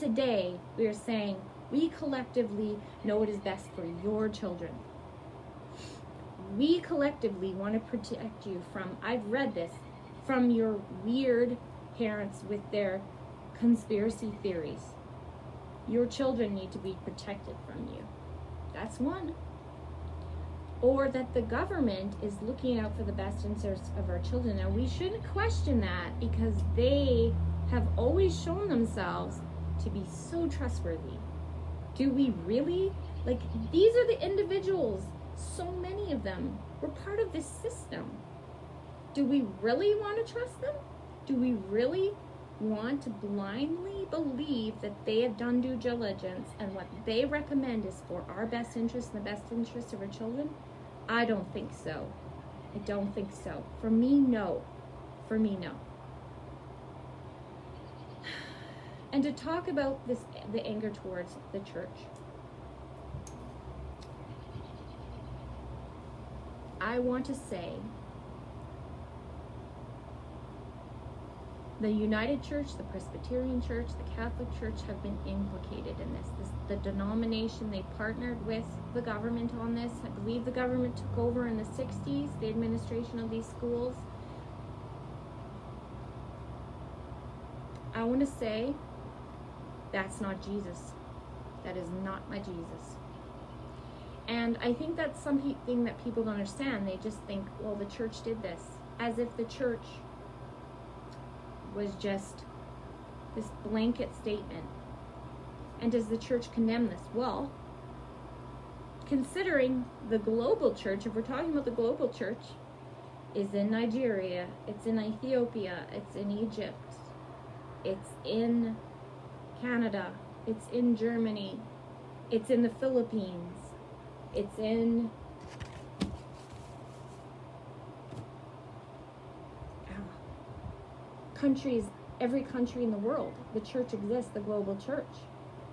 today we are saying, we collectively know what is best for your children. We collectively want to protect you from, I've read this, from your weird parents with their conspiracy theories. Your children need to be protected from you. That's one. Or that the government is looking out for the best interests of our children. Now, we shouldn't question that, because they have always shown themselves to be so trustworthy. Do we really? Like, these are the individuals, so many of them were part of this system. Do we really want to trust them? Do we really want to blindly believe that they have done due diligence and what they recommend is for our best interest and the best interest of our children? I don't think so. I don't think so. For me, no. For me, no. And to talk about this, the anger towards the church. I want to say the United Church, the Presbyterian Church, the Catholic Church have been implicated in this. The denomination, they partnered with the government on this. I believe the government took over in the 60s, the administration of these schools. I want to say that's not Jesus. That is not my Jesus. And I think that's something that people don't understand. They just think, well, the church did this, as if the church was just this blanket statement. And does the church condemn this? Well, considering the global church, if we're talking about the global church, is in Nigeria, it's in Ethiopia, it's in Egypt, it's in Canada, it's in Germany, it's in the Philippines, it's in countries, every country in the world. The church exists, the global church.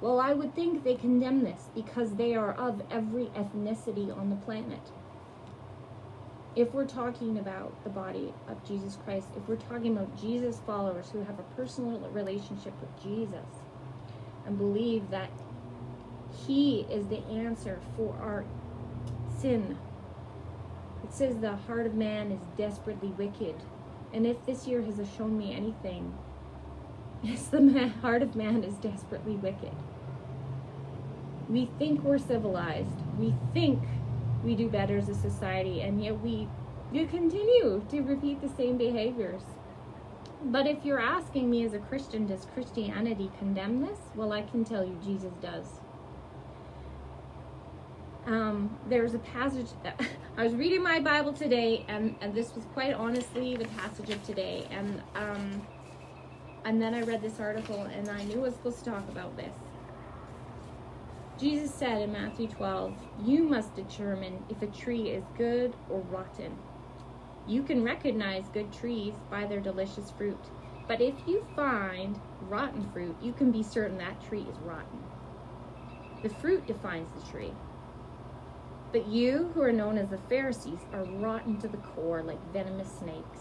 Well, I would think they condemn this because they are of every ethnicity on the planet. If we're talking about the body of Jesus Christ, if we're talking about Jesus followers who have a personal relationship with Jesus and believe that He is the answer for our sin. It says the heart of man is desperately wicked. And if this year has shown me anything, it's the heart of man is desperately wicked. We think we're civilized. We think we do better as a society, and yet we continue to repeat the same behaviors. But if you're asking me as a Christian, does Christianity condemn this? Well, I can tell you Jesus does. There's a passage, I was reading my Bible today, and this was quite honestly the passage of today, and then I read this article, and I knew I was supposed to talk about this. Jesus said in Matthew 12, you must determine if a tree is good or rotten. You can recognize good trees by their delicious fruit, but if you find rotten fruit, you can be certain that tree is rotten. The fruit defines the tree. But you, who are known as the Pharisees, are rotten to the core like venomous snakes.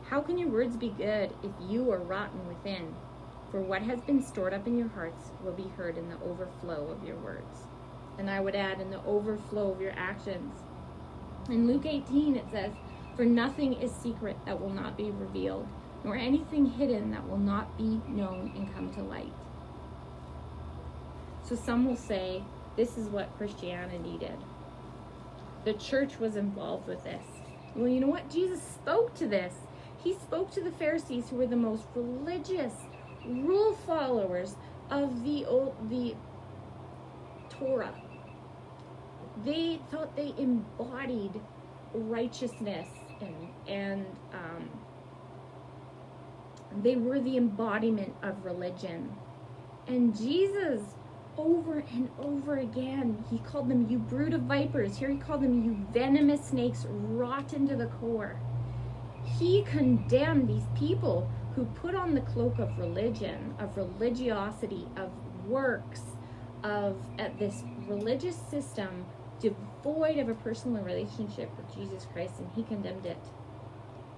How can your words be good if you are rotten within? For what has been stored up in your hearts will be heard in the overflow of your words. And I would add, in the overflow of your actions. In Luke 18 it says, for nothing is secret that will not be revealed, nor anything hidden that will not be known and come to light. So some will say, this is what Christianity did. The church was involved with this. Well, you know what? Jesus spoke to this. He spoke to the Pharisees, who were the most religious, rule followers of the Torah. They thought they embodied righteousness, and they were the embodiment of religion. And Jesus, over and over again, he called them, you brood of vipers. Here he called them, you venomous snakes, rotten to the core. He condemned these people who put on the cloak of religion, of religiosity, of works, of this religious system devoid of a personal relationship with Jesus Christ, and he condemned it.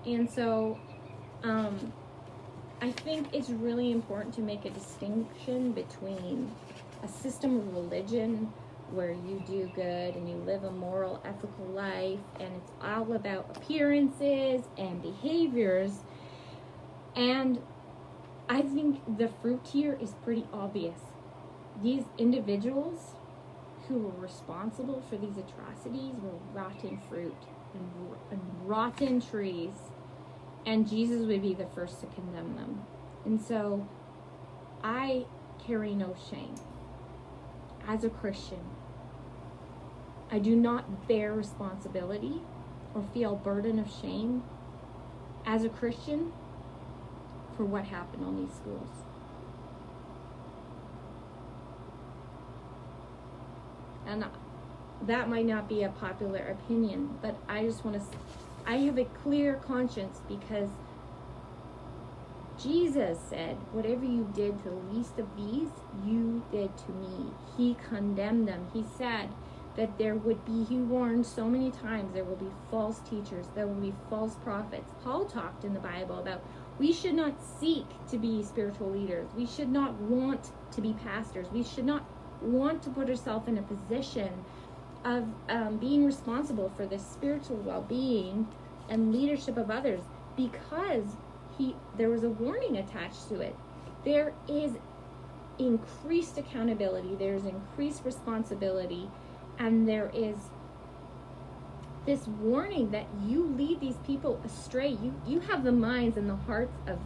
And so I think it's really important to make a distinction between a system of religion where you do good and you live a moral, ethical life, and it's all about appearances and behaviors. And I think the fruit here is pretty obvious. These individuals who were responsible for these atrocities were rotten fruit and rotten trees, and Jesus would be the first to condemn them. And so I carry no shame. As a Christian, I do not bear responsibility or feel burden of shame as a Christian for what happened on these schools. And that might not be a popular opinion, but I just want to, I have a clear conscience because Jesus said, whatever you did to the least of these, you did to me. He condemned them. He said that there would be, he warned so many times, there will be false teachers, there will be false prophets. Paul talked in the Bible about we should not seek to be spiritual leaders. We should not want to be pastors. We should not want to put ourselves in a position of being responsible for the spiritual well-being and leadership of others, because there was a warning attached to it. There is increased accountability, there's increased responsibility, and there is this warning that you lead these people astray. You have the minds and the hearts of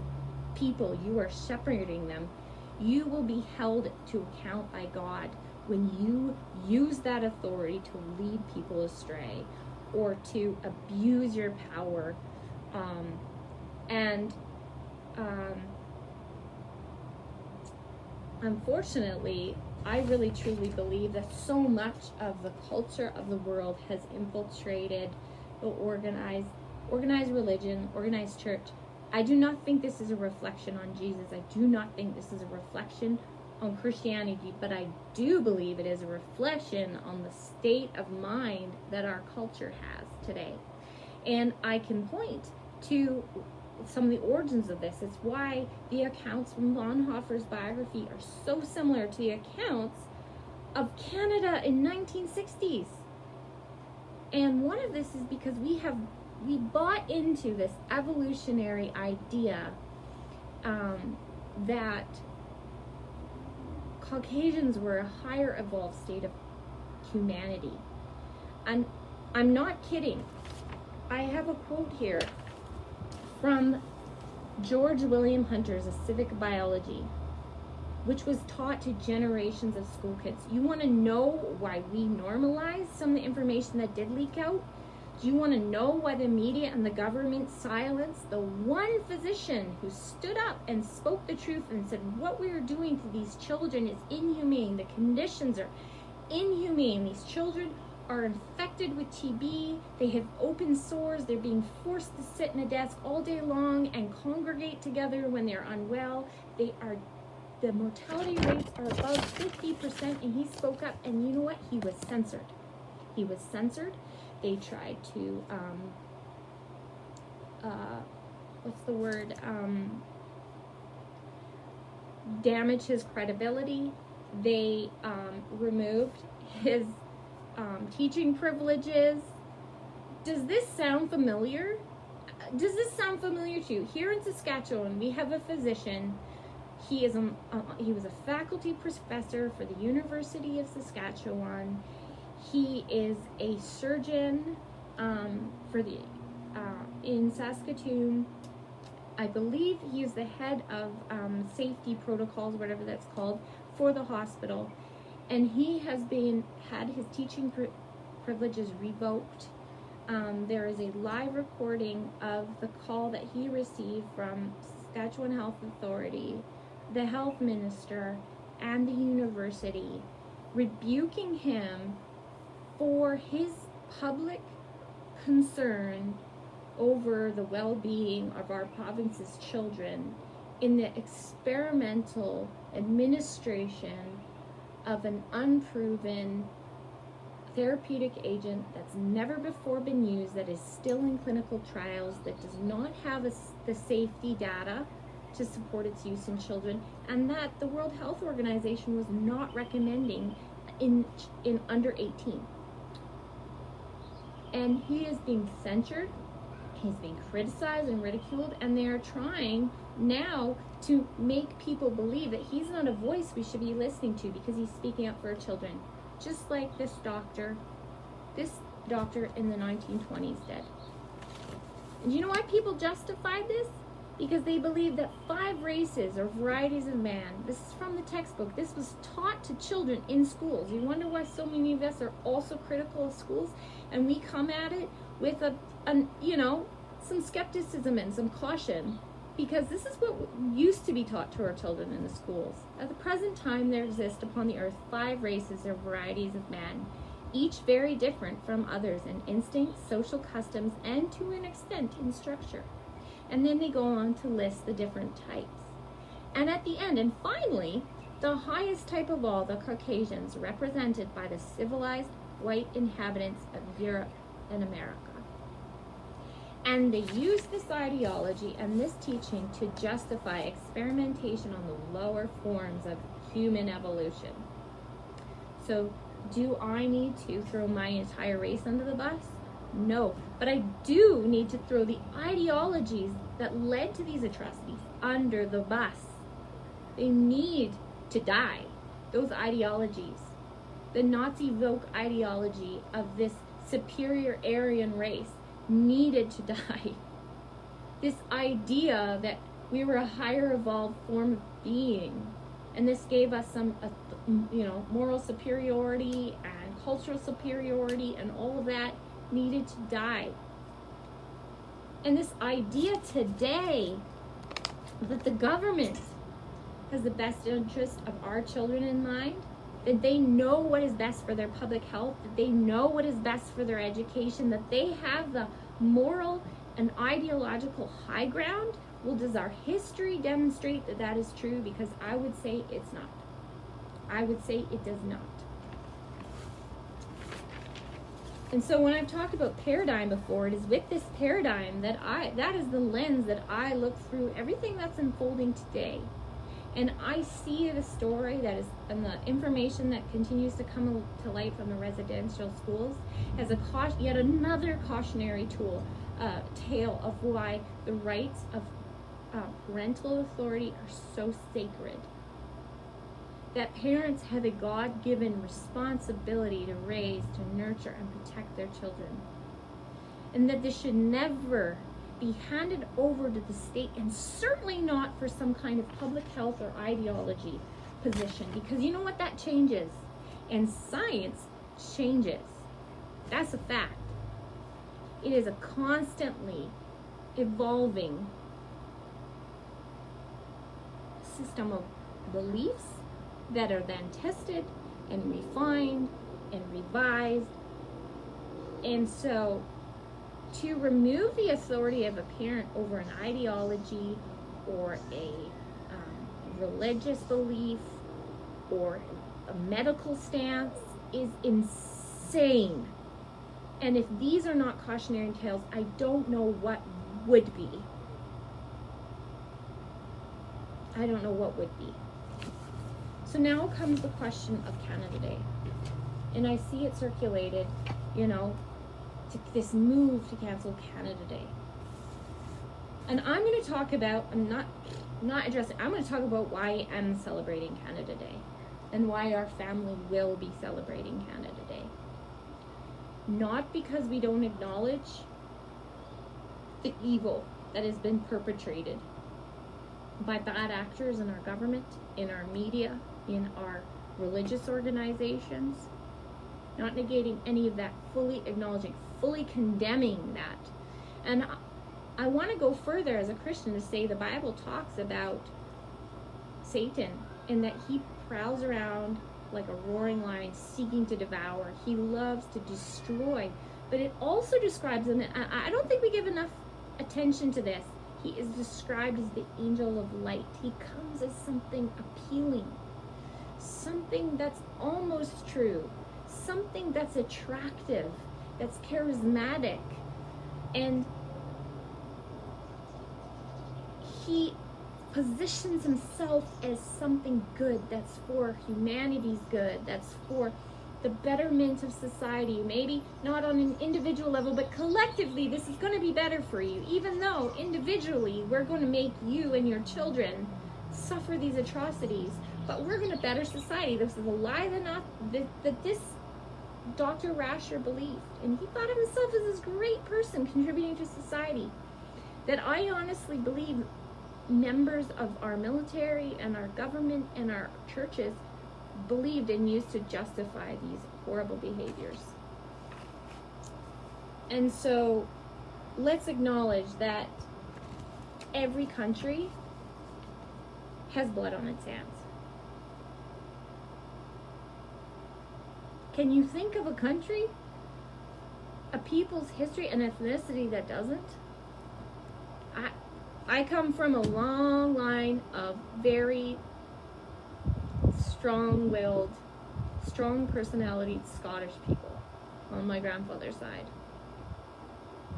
people. You are shepherding them. You will be held to account by God when you use that authority to lead people astray or to abuse your power. Unfortunately, I really truly believe that so much of the culture of the world has infiltrated the organized religion, organized church. I do not think this is a reflection on Jesus. I do not think this is a reflection on Christianity, but I do believe it is a reflection on the state of mind that our culture has today. And I can point to some of the origins of this. It's why the accounts from Bonhoeffer's biography are so similar to the accounts of Canada in 1960s. And one of this is because we bought into this evolutionary idea that Caucasians were a higher evolved state of humanity. And I'm not kidding. I have a quote here from George William Hunter's A Civic Biology, which was taught to generations of school kids. You want to know why we normalize some of the information that did leak out? Do you want to know why the media and the government silenced the one physician who stood up and spoke the truth and said what we are doing to these children is inhumane, the conditions are inhumane, these children are infected with TB, they have open sores, they're being forced to sit in a desk all day long and congregate together when they're unwell. The mortality rates are above 50%, and he spoke up, and you know what? He was censored. They tried to, damage his credibility. They removed his teaching privileges. Does this sound familiar? Does this sound familiar to you? Here in Saskatchewan, we have a physician. He was a faculty professor for the University of Saskatchewan. He is a surgeon in Saskatoon. I believe he is the head of safety protocols, whatever that's called, for the hospital. And he has had his teaching privileges revoked. There is a live recording of the call that he received from Saskatchewan Health Authority, the health minister, and the university, rebuking him for his public concern over the well-being of our province's children in the experimental administration of an unproven therapeutic agent that's never before been used, that is still in clinical trials, that does not have the safety data to support its use in children, and that the World Health Organization was not recommending in under 18. And he is being censured, he's being criticized and ridiculed, and they are trying now to make people believe that he's not a voice we should be listening to because he's speaking up for our children. Just like this doctor in the 1920s did. And you know why people justified this? Because they believed that 5 races or varieties of man, this is from the textbook, this was taught to children in schools. You wonder why so many of us are also critical of schools, and we come at it with some skepticism and some caution, because this is what used to be taught to our children in the schools. At the present time, there exist upon the earth 5 races or varieties of man, each very different from others in instincts, social customs, and to an extent in structure. And then they go on to list the different types. And at the end, and finally, the highest type of all, the Caucasians, represented by the civilized white inhabitants of Europe and America. And they use this ideology and this teaching to justify experimentation on the lower forms of human evolution. So, do I need to throw my entire race under the bus? No, but I do need to throw the ideologies that led to these atrocities under the bus. They need to die, those ideologies. The Nazi woke ideology of this superior Aryan race needed to die. This idea that we were a higher evolved form of being, and this gave us some moral superiority and cultural superiority, and all of that needed to die. And this idea today that the government has the best interest of our children in mind, that they know what is best for their public health, that they know what is best for their education, that they have the moral and ideological high ground. Well, does our history demonstrate that that is true? Because I would say it's not. I would say it does not. And so when I've talked about paradigm before, it is with this paradigm that is the lens that I look through everything that's unfolding today. And I see the story that is, and the information that continues to come to light from the residential schools as yet another cautionary tale of why the rights of parental authority are so sacred. That parents have a God-given responsibility to raise, to nurture, and protect their children. And that this should never be handed over to the state, and certainly not for some kind of public health or ideology position, because you know what, that changes, and science changes. That's a fact. It is a constantly evolving system of beliefs that are then tested and refined and revised. And so to remove the authority of a parent over an ideology or a religious belief or a medical stance is insane. And if these are not cautionary tales, I don't know what would be. I don't know what would be. So now comes the question of Canada Day. And I see it circulated, to this move to cancel Canada Day. And I'm going to talk about, I'm going to talk about why I'm celebrating Canada Day and why our family will be celebrating Canada Day. Not because we don't acknowledge the evil that has been perpetrated by bad actors in our government, in our media, in our religious organizations, not negating any of that, fully acknowledging, fully condemning that. And I want to go further as a Christian to say the Bible talks about Satan and that he prowls around like a roaring lion seeking to devour. He loves to destroy. But it also describes him, and I don't think we give enough attention to this, he is described as the angel of light. He comes as something appealing, something that's almost true, something that's attractive, that's charismatic, and he positions himself as something good, that's for humanity's good, that's for the betterment of society. Maybe not on an individual level, but collectively this is going to be better for you, even though individually we're going to make you and your children suffer these atrocities, but we're going to better society. This is a lie that this Dr. Rasher believed, and he thought of himself as this great person contributing to society, that I honestly believe members of our military and our government and our churches believed and used to justify these horrible behaviors. And so let's acknowledge that every country has blood on its hands. Can you think of a country, a people's history and ethnicity that doesn't? I come from a long line of very strong-willed, strong personality Scottish people on my grandfather's side.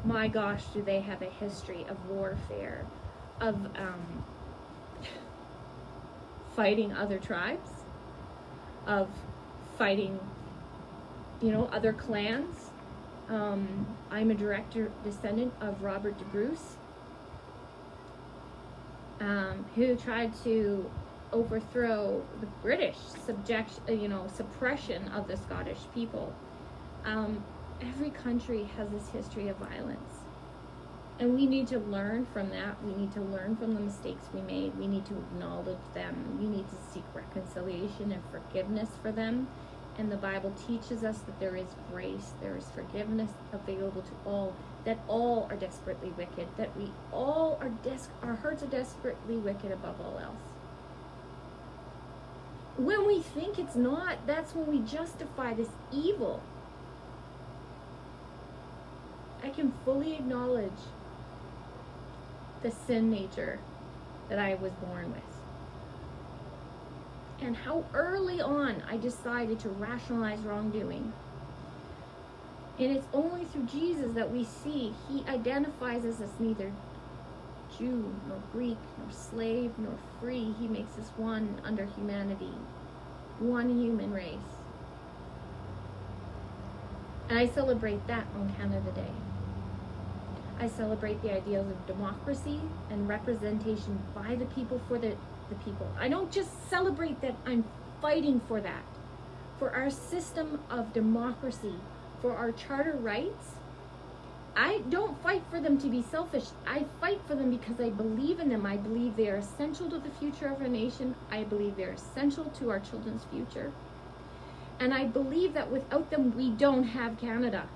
My gosh, do they have a history of warfare, of fighting other tribes, of fighting, other clans. I'm a direct descendant of Robert de Bruce, who tried to overthrow the British suppression of the Scottish people. Every country has this history of violence, and we need to learn from that. We need to learn from the mistakes we made. We need to acknowledge them. We need to seek reconciliation and forgiveness for them. And the Bible teaches us that there is grace, there is forgiveness available to all, that all are desperately wicked, that we all are our hearts are desperately wicked above all else. When we think it's not, that's when we justify this evil. I can fully acknowledge the sin nature that I was born with, and how early on I decided to rationalize wrongdoing. And it's only through Jesus that we see he identifies us as neither Jew, nor Greek, nor slave, nor free. He makes us one under humanity, one human race. And I celebrate that on Canada Day. I celebrate the ideals of democracy and representation by the people for the people. I don't just celebrate that I'm fighting for that, for our system of democracy, for our charter rights. I don't fight for them to be selfish. I fight for them because I believe in them. I believe they are essential to the future of our nation. I believe they're essential to our children's future. And I believe that without them, we don't have Canada.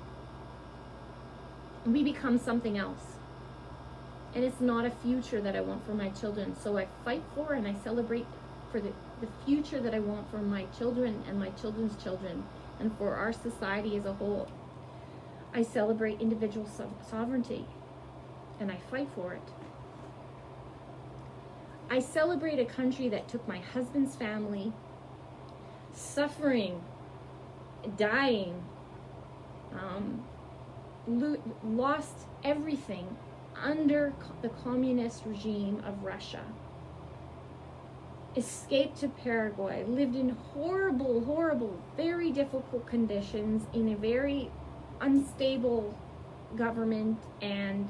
We become something else. And it's not a future that I want for my children. So I fight for and I celebrate for the future that I want for my children and my children's children and for our society as a whole. I celebrate individual sovereignty and I fight for it. I celebrate a country that took my husband's family, suffering, dying, lost everything under the communist regime of Russia, escaped to Paraguay, lived in horrible, very difficult conditions in a very unstable government, and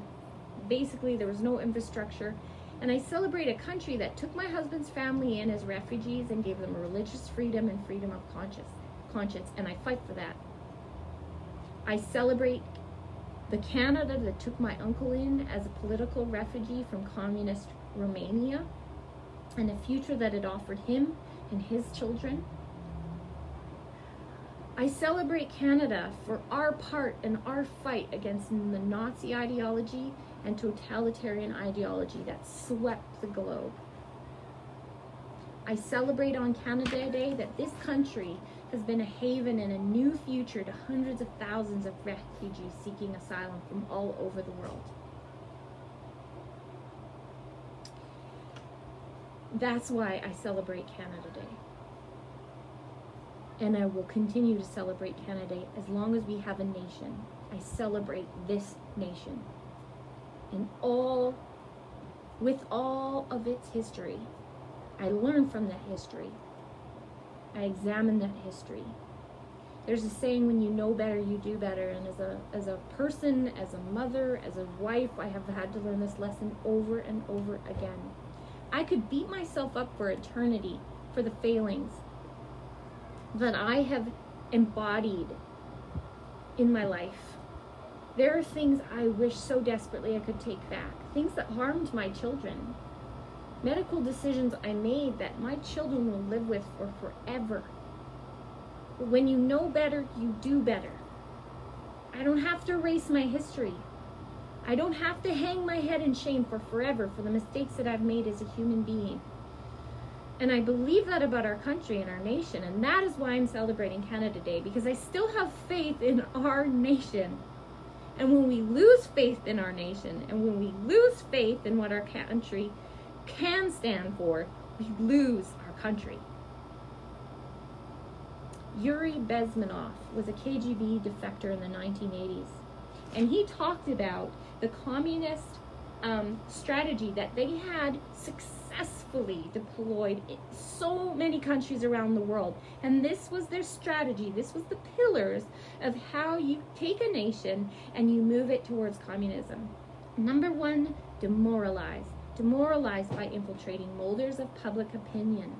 basically there was no infrastructure. And I celebrate a country that took my husband's family in as refugees and gave them religious freedom and freedom of conscience, and I fight for that. I celebrate the Canada that took my uncle in as a political refugee from communist Romania, and the future that it offered him and his children. I celebrate Canada for our part in our fight against the Nazi ideology and totalitarian ideology that swept the globe. I celebrate on Canada Day that this country has been a haven and a new future to hundreds of thousands of refugees seeking asylum from all over the world. That's why I celebrate Canada Day. And I will continue to celebrate Canada Day as long as we have a nation. I celebrate this nation in all with all of its history. I learn from that history. I examine that history. There's a saying, when you know better, you do better. And as a person, as a mother, as a wife, I have had to learn this lesson over and over again. I could beat myself up for eternity for the failings that I have embodied in my life. There are things I wish so desperately I could take back. Things that harmed my children. Medical decisions I made that my children will live with for forever. But when you know better, you do better. I don't have to erase my history. I don't have to hang my head in shame for forever for the mistakes that I've made as a human being. And I believe that about our country and our nation. And that is why I'm celebrating Canada Day, because I still have faith in our nation. And when we lose faith in our nation, and when we lose faith in what our country can stand for, we lose our country. Yuri Bezmenov was a KGB defector in the 1980s. And he talked about the communist strategy that they had successfully deployed in so many countries around the world. And this was their strategy. This was the pillars of how you take a nation and you move it towards communism. Number one, demoralize. Demoralize by infiltrating molders of public opinion,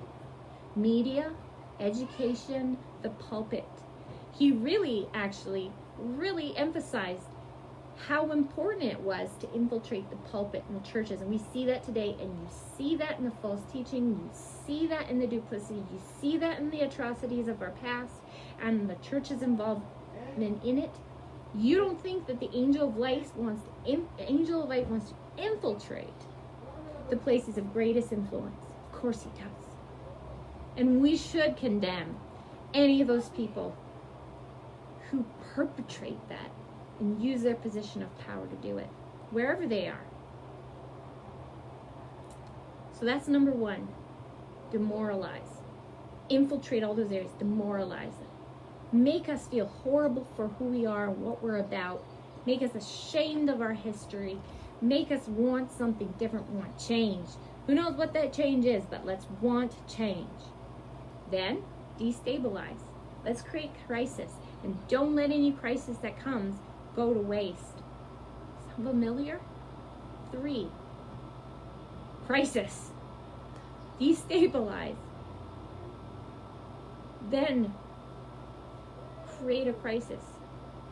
media, education, the pulpit. He really emphasized how important it was to infiltrate the pulpit and the churches. And we see that today, and you see that in the false teaching, you see that in the duplicity, you see that in the atrocities of our past and the church's involvement in it. You don't think that the angel of light wants to infiltrate the places of greatest influence? Of course he does. And we should condemn any of those people who perpetrate that and use their position of power to do it, wherever they are. So that's number one. Demoralize. Infiltrate all those areas. Demoralize it. Make us feel horrible for who we are and what we're about. Make us ashamed of our history. Make us want something different, want change. Who knows what that change is, but let's want change. Then, destabilize. Let's create crisis. And don't let any crisis that comes go to waste. Sound familiar? 3. Crisis. Destabilize. Then, create a crisis.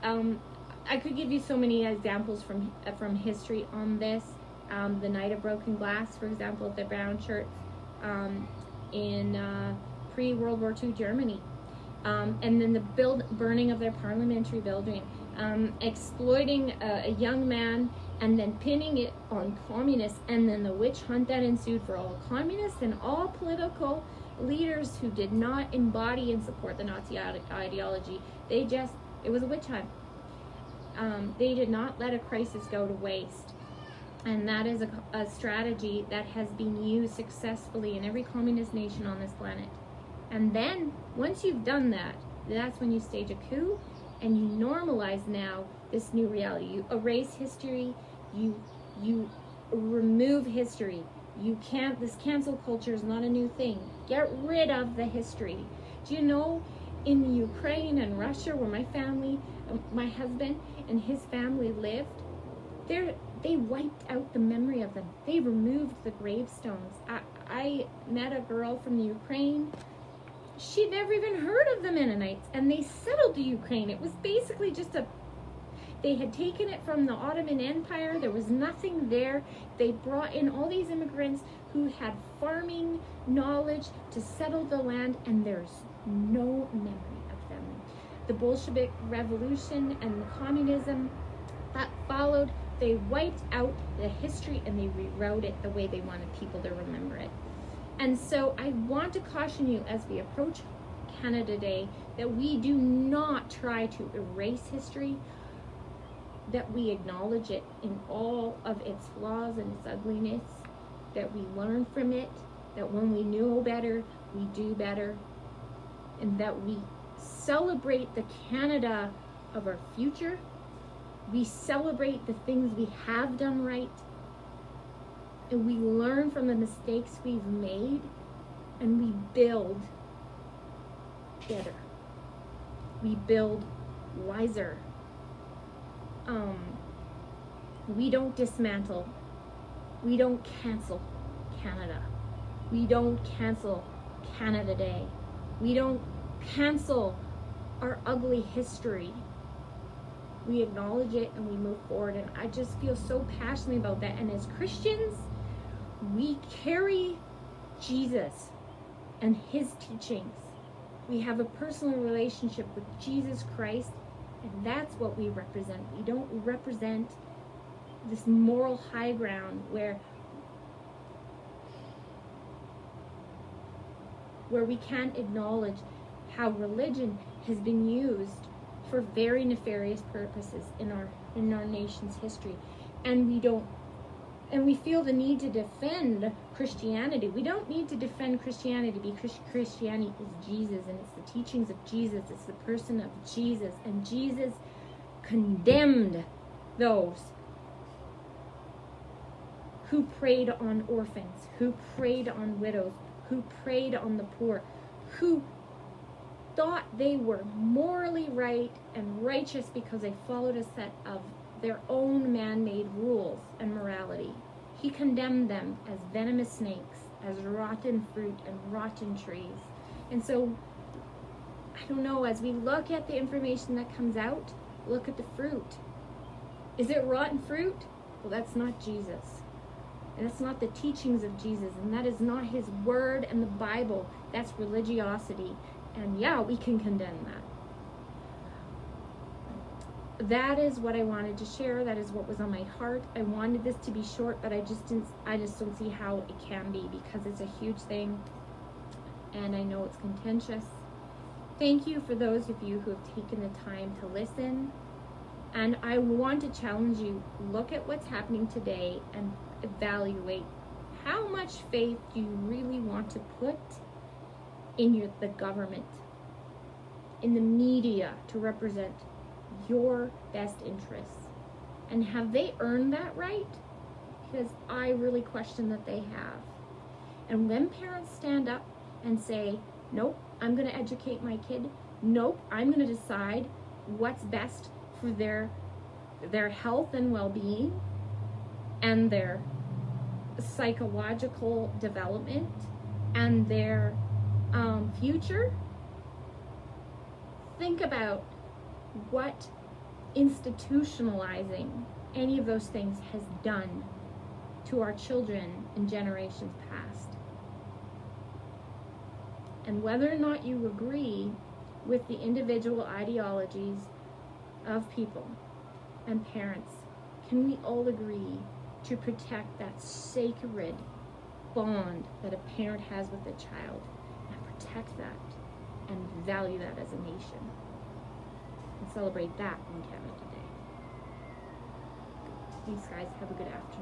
I could give you so many examples from history on this. The Night of Broken Glass, for example, at the Brown Church in pre-World War II Germany. And then the burning of their parliamentary building, exploiting a young man and then pinning it on communists, and then the witch hunt that ensued for all communists and all political leaders who did not embody and support the Nazi ideology. It was a witch hunt. They did not let a crisis go to waste. And that is a strategy that has been used successfully in every communist nation on this planet. And then, once you've done that, that's when you stage a coup and you normalize now this new reality. You erase history, you remove history. This cancel culture is not a new thing. Get rid of the history. Do you know, in Ukraine and Russia, where my husband and his family lived, they wiped out the memory of them. They removed the gravestones. I met a girl from the Ukraine. She'd never even heard of the Mennonites, and they settled the Ukraine. It was basically they had taken it from the Ottoman Empire. There was nothing there. They brought in all these immigrants who had farming knowledge to settle the land, and there's no memory of them. The Bolshevik Revolution and the communism that followed, they wiped out the history and they rewrote it the way they wanted people to remember it. And so I want to caution you as we approach Canada Day that we do not try to erase history, that we acknowledge it in all of its flaws and its ugliness, that we learn from it, that when we know better, we do better, and that we celebrate the Canada of our future. We celebrate the things we have done right, and we learn from the mistakes we've made, and we build better. We build wiser. We don't dismantle. We don't cancel Canada. We don't cancel Canada Day. We don't cancel our ugly history. We acknowledge it and we move forward. And I just feel so passionately about that. And as Christians, we carry Jesus and his teachings. We have a personal relationship with Jesus Christ, and that's what we represent. We don't represent this moral high ground where we can't acknowledge how religion has been used for very nefarious purposes in our nation's history. And we feel the need to defend Christianity. We don't need to defend Christianity because Christianity is Jesus, and it's the teachings of Jesus. It's the person of Jesus. And Jesus condemned those who preyed on orphans, who preyed on widows, who preyed on the poor, who thought they were morally right and righteous because they followed a set of their own man-made rules and morality. He condemned them as venomous snakes, as rotten fruit and rotten trees. And so, I don't know, as we look at the information that comes out, look at the fruit. Is it rotten fruit? Well, that's not Jesus. And that's not the teachings of Jesus. And that is not his word and the Bible. That's religiosity. And yeah, we can condemn that. That is what I wanted to share. That is what was on my heart. I wanted this to be short, but I just don't see how it can be, because it's a huge thing and I know it's contentious. Thank you for those of you who have taken the time to listen. And I want to challenge you, look at what's happening today and evaluate how much faith do you really want to put in the government, in the media, to represent your best interests. And have they earned that right? Because I really question that they have. And when parents stand up and say, nope, I'm going to educate my kid, nope, I'm going to decide what's best for their health and well-being and their psychological development and their future, think about what institutionalizing any of those things has done to our children in generations past. And whether or not you agree with the individual ideologies of people and parents, can we all agree to protect that sacred bond that a parent has with a child, and protect that and value that as a nation, and celebrate that in Canada Day? Thanks, guys. Have a good afternoon.